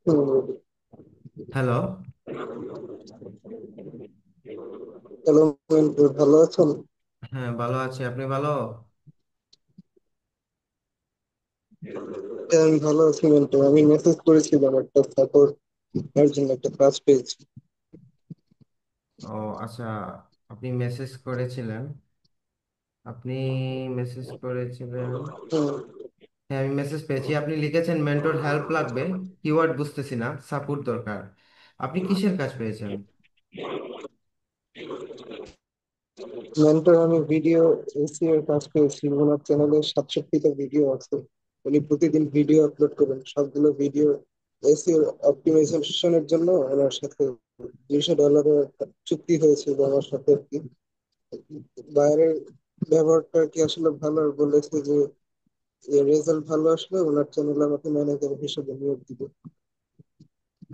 হুম। Hello. Hello Moinul, ভালো আছেন? হ্যাঁ, ভালো আছি। আপনি ভালো? হ্যাঁ, আমি ভালো আছি মন্টু। আমি মেসেজ করেছিলাম একটা সাপোর্ট এর জন্য, একটা কাজ পেয়েছি। ও আচ্ছা, আপনি মেসেজ করেছিলেন। আপনি মেসেজ করেছিলেন। হুম। হ্যাঁ, আমি মেসেজ পেয়েছি। আপনি লিখেছেন মেন্টর হেল্প লাগবে, কিওয়ার্ড বুঝতেছি না, সাপোর্ট দরকার। আপনি কিসের কাজ পেয়েছেন? মেন্টর, আমি ভিডিও এসিও এর কাজ পেয়েছি। ওনার চ্যানেলে 67টা ভিডিও আছে। উনি প্রতিদিন ভিডিও আপলোড করেন, সবগুলো ভিডিও এসিও অপটিমাইজেশনের জন্য। ওনার সাথে $200 চুক্তি হয়েছিল আমার সাথে আর কি। বাইরের ব্যবহারটা কি আসলে ভালো, আর বলেছে যে রেজাল্ট ভালো আসলে ওনার চ্যানেলে আমাকে ম্যানেজার হিসেবে নিয়োগ দিবে।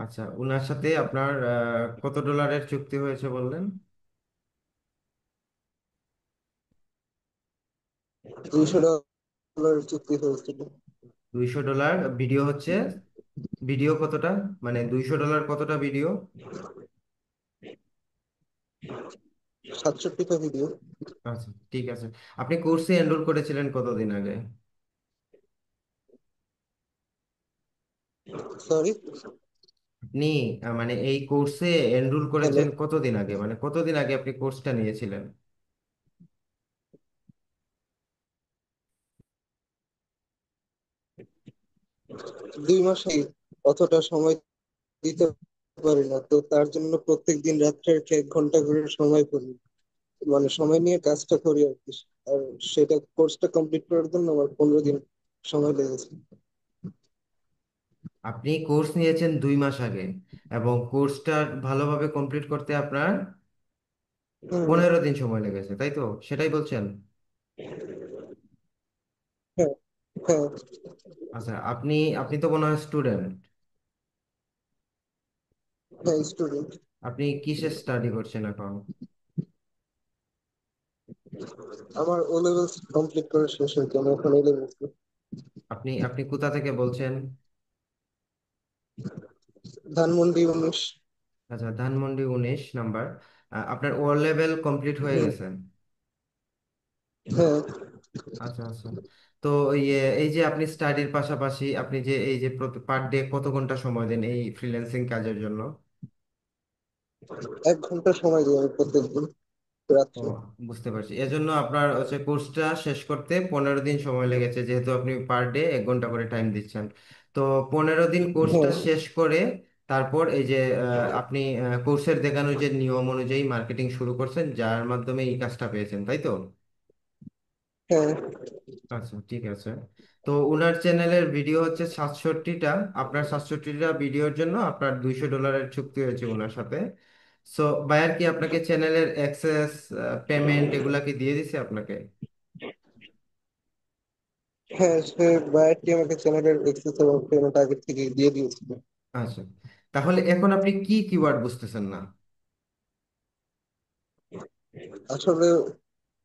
আচ্ছা, উনার সাথে আপনার কত ডলারের চুক্তি হয়েছে বললেন? $200 চুক্তি হয়েছিল। $200 ভিডিও হচ্ছে? ভিডিও কতটা? মানে $200 কতটা ভিডিও? 67টা ভিডিও। আচ্ছা, ঠিক আছে। আপনি কোর্সে এনরোল করেছিলেন কতদিন আগে? সরি। আপনি মানে এই কোর্সে এনরোল হ্যালো। করেছেন কতদিন আগে, মানে কতদিন আগে আপনি কোর্সটা নিয়েছিলেন? 2 মাসে অতটা সময় দিতে পারি না, তো তার জন্য প্রত্যেকদিন রাত্রে আর কি 1 ঘন্টা করে সময় করি, মানে সময় নিয়ে কাজটা করি আর কি। আর সেটা কোর্সটা কমপ্লিট করার জন্য আমার 15 দিন সময় লেগেছে। আপনি কোর্স নিয়েছেন 2 মাস আগে, এবং কোর্সটা ভালোভাবে কমপ্লিট করতে আপনার হুম। 15 দিন সময় লেগেছে, তাই তো? সেটাই বলছেন? হ্যাঁ। হ্যাঁ। আচ্ছা, আপনি আপনি তো মনে হয় স্টুডেন্ট। হ্যাঁ, স্টুডেন্ট। আপনি কিসে স্টাডি করছেন এখন? আমার ও লেভেল কমপ্লিট করে শেষ হয়েছে, আমি এখন A-level আপনি আপনি কোথা থেকে বলছেন? ধানমন্ডি 19। আচ্ছা, ধানমন্ডি 19 নাম্বার। আপনার ও লেভেল কমপ্লিট হয়ে হুম। গেছে? হ্যাঁ। আচ্ছা আচ্ছা। তো এই যে আপনি স্টাডির পাশাপাশি আপনি যে এই যে পার ডে কত ঘন্টা সময় দেন এই ফ্রিল্যান্সিং কাজের জন্য? 1 ঘন্টা সময় দিই আমি প্রত্যেকদিন ও, রাত্রে। বুঝতে পারছি। এজন্য আপনার হচ্ছে কোর্সটা শেষ করতে 15 দিন সময় লেগেছে, যেহেতু আপনি পার ডে 1 ঘন্টা করে টাইম দিচ্ছেন। তো 15 দিন কোর্সটা হ্যাঁ। শেষ করে তারপর এই যে আপনি কোর্সের দেখানো যে নিয়ম অনুযায়ী মার্কেটিং শুরু করছেন, যার মাধ্যমে এই কাজটা পেয়েছেন, তাই তো? হ্যাঁ। আচ্ছা, ঠিক আছে। তো উনার চ্যানেলের ভিডিও হচ্ছে 67টা। আপনার 67টা ভিডিওর জন্য আপনার $200 চুক্তি হয়েছে ওনার সাথে। সো বায়ার কি আপনাকে চ্যানেলের অ্যাক্সেস, পেমেন্ট এগুলা কি দিয়ে দিছে আপনাকে? হ্যাঁ, সে বায়ারটি আমাকে চ্যানেলের এক্সেস এবং পেমেন্ট আগে থেকে দিয়ে দিয়েছিল। আচ্ছা, তাহলে এখন আপনি কি কিওয়ার্ড বুঝতেছেন না? আসলে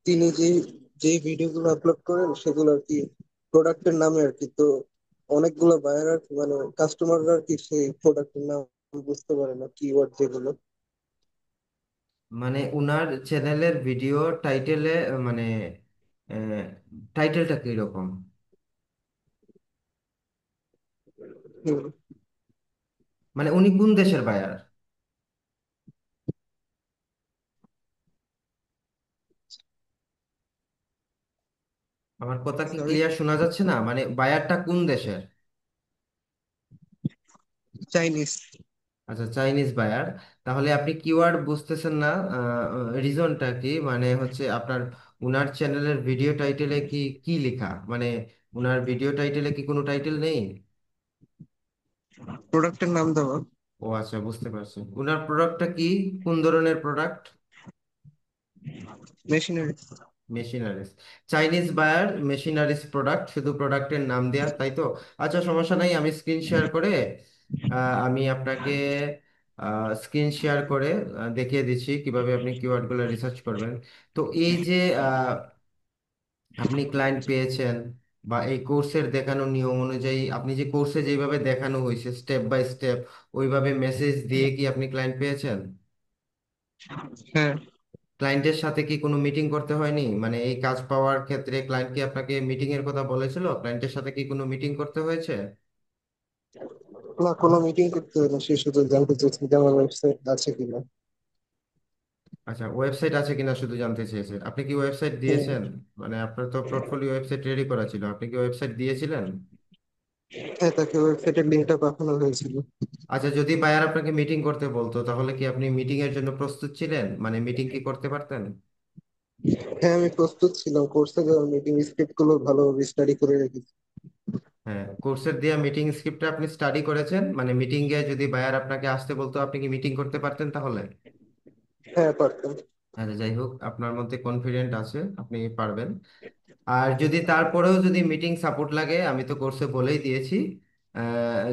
তিনি যে যে ভিডিওগুলো আপলোড করেন সেগুলো আর কি প্রোডাক্টের নামে আর কি, তো অনেকগুলো বায়ার আর কি, মানে কাস্টমাররা আর কি সেই প্রোডাক্টের নাম বুঝতে পারে না, কিওয়ার্ড যেগুলো। মানে উনার চ্যানেলের ভিডিও টাইটেলে, মানে টাইটেলটা কিরকম? হুম। মানে উনি কোন দেশের বায়ার? আমার কথা কি সরি। ক্লিয়ার শোনা যাচ্ছে না? মানে বায়ারটা কোন দেশের? চাইনিজ। আচ্ছা, চাইনিজ বায়ার। তাহলে আপনি কিওয়ার্ড বুঝতেছেন না, রিজনটা কি? মানে হচ্ছে আপনার উনার চ্যানেলের ভিডিও টাইটেলে কি কি লেখা, মানে উনার ভিডিও টাইটেলে কি কোনো টাইটেল নেই? প্রোডাক্টের নাম দেওয়া। ও আচ্ছা, বুঝতে পারছি। উনার প্রোডাক্টটা কি? কোন ধরনের product? Machinery. Machineries. Chinese buyer, machineries product, শুধু প্রোডাক্টের নাম দেয়া, তাই তো? আচ্ছা, সমস্যা নাই। আমি স্ক্রিন শেয়ার করে আমি আপনাকে স্ক্রিন শেয়ার করে দেখিয়ে দিচ্ছি কিভাবে আপনি কিওয়ার্ডগুলো রিসার্চ করবেন। তো এই যে আপনি ক্লায়েন্ট পেয়েছেন, বা এই কোর্সের দেখানো নিয়ম অনুযায়ী আপনি যে কোর্সে যেভাবে দেখানো হয়েছে স্টেপ বাই স্টেপ ওইভাবে মেসেজ দিয়ে কি আপনি ক্লায়েন্ট পেয়েছেন? হ্যাঁ। ক্লায়েন্টের সাথে কি কোনো মিটিং করতে হয়নি? মানে এই কাজ পাওয়ার ক্ষেত্রে ক্লায়েন্ট কি আপনাকে মিটিং এর কথা বলেছিল? ক্লায়েন্টের সাথে কি কোনো মিটিং করতে হয়েছে? না, কোনো মিটিং করতে হবে না, সে শুধু জানতে চাইছে যে আমার ওয়েবসাইট আছে কিনা। আচ্ছা, ওয়েবসাইট আছে কিনা শুধু জানতে চেয়েছেন। আপনি কি ওয়েবসাইট হ্যাঁ। দিয়েছেন? মানে আপনার তো পোর্টফোলিও ওয়েবসাইট রেডি করা ছিল, আপনি কি ওয়েবসাইট দিয়েছিলেন? হ্যাঁ, তাকে ওয়েবসাইটের লিঙ্কটা পাঠানো হয়েছিল। আচ্ছা, যদি বায়ার আপনাকে মিটিং করতে বলতো তাহলে কি আপনি মিটিং এর জন্য প্রস্তুত ছিলেন? মানে মিটিং কি করতে পারতেন? হ্যাঁ, আমি প্রস্তুত ছিলাম, কোর্সে যাওয়ার মিটিং স্ক্রিপ্ট গুলো ভালোভাবে স্টাডি করে রেখেছি। হ্যাঁ, কোর্সের দেওয়া মিটিং স্ক্রিপ্টটা আপনি স্টাডি করেছেন, মানে মিটিং এ যদি বায়ার আপনাকে আসতে বলতো আপনি কি মিটিং করতে পারতেন তাহলে? হ্যাঁ, পারতাম। আচ্ছা, যাই হোক, আপনার মধ্যে কনফিডেন্ট আছে, আপনি পারবেন। আর যদি তারপরেও যদি মিটিং সাপোর্ট লাগে, আমি তো কোর্সে বলেই দিয়েছি,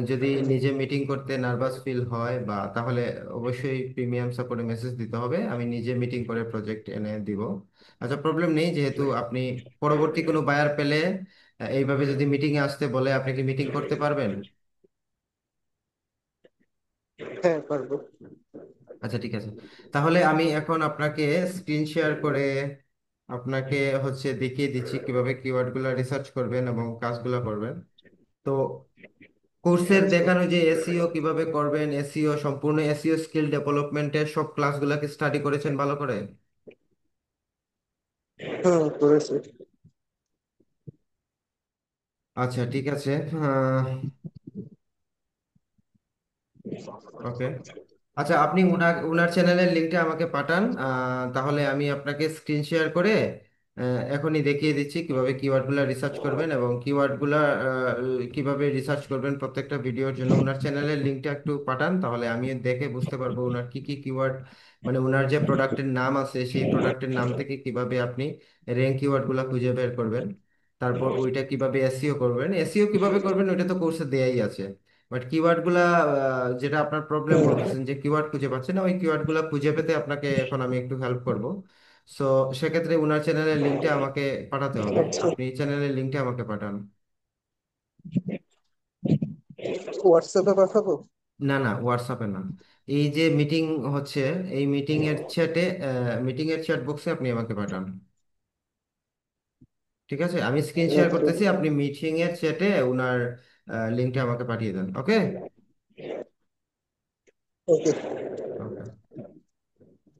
যদি নিজে মিটিং করতে নার্ভাস ফিল হয় বা তাহলে অবশ্যই প্রিমিয়াম সাপোর্টে মেসেজ দিতে হবে, আমি নিজে মিটিং করে প্রজেক্ট এনে দিব। আচ্ছা, প্রবলেম নেই, যেহেতু আপনি পরবর্তী কোনো বায়ার পেলে এইভাবে যদি মিটিং এ আসতে বলে আপনি কি মিটিং করতে পারবেন? হ্যাঁ, পারবো। আচ্ছা, ঠিক আছে। তাহলে আমি এখন আপনাকে স্ক্রিন শেয়ার করে আপনাকে দেখিয়ে দিচ্ছি কিভাবে কিওয়ার্ড গুলা রিসার্চ করবেন এবং কাজগুলো করবেন। তো কোর্সের আচ্ছা। দেখানো যে এসইও কিভাবে করবেন, এসইও সম্পূর্ণ এসইও স্কিল ডেভেলপমেন্টের সব ক্লাসগুলোকে স্টাডি করেছেন ভালো করে? হ্যাঁ, করেছি। আচ্ছা, ঠিক আছে। ওকে। আচ্ছা, আপনি উনার চ্যানেলের লিঙ্কটা আমাকে পাঠান, তাহলে আমি আপনাকে স্ক্রিন শেয়ার করে এখনই দেখিয়ে দিচ্ছি কিভাবে কিওয়ার্ডগুলো রিসার্চ করবেন এবং কিওয়ার্ডগুলো কিভাবে রিসার্চ করবেন প্রত্যেকটা ভিডিওর জন্য। উনার চ্যানেলের লিঙ্কটা একটু পাঠান, তাহলে আমি দেখে বুঝতে পারবো উনার কি কি কিওয়ার্ড, মানে উনার যে প্রোডাক্টের নাম আছে সেই প্রোডাক্টের নাম থেকে কিভাবে আপনি র্যাঙ্ক কিওয়ার্ডগুলো খুঁজে বের করবেন। তারপর ওইটা কিভাবে এসইও করবেন, এসইও কিভাবে করবেন ওইটা তো কোর্সে দেয়াই আছে। বাট কিওয়ার্ড গুলা, যেটা আপনার প্রবলেম হ্যাঁ। বলতেছেন যে কিওয়ার্ড খুঁজে পাচ্ছেন না, ওই কিওয়ার্ড গুলা খুঁজে পেতে আপনাকে এখন আমি একটু হেল্প করব। সো সেক্ষেত্রে উনার চ্যানেলের লিঙ্কটা আমাকে পাঠাতে হবে, আচ্ছা, আপনি চ্যানেলের লিঙ্কটা আমাকে পাঠান। হোয়াটসঅ্যাপে পাঠাবো? না না, হোয়াটসঅ্যাপে না। এই যে মিটিং হচ্ছে, এই মিটিং এর চ্যাটে, মিটিং এর চ্যাট বক্সে আপনি আমাকে পাঠান। ঠিক আছে, আমি স্ক্রিন শেয়ার আচ্ছা। করতেছি, আপনি মিটিং এর চ্যাটে উনার লিঙ্কটা আমাকে পাঠিয়ে দেন। ওকে। ওকে।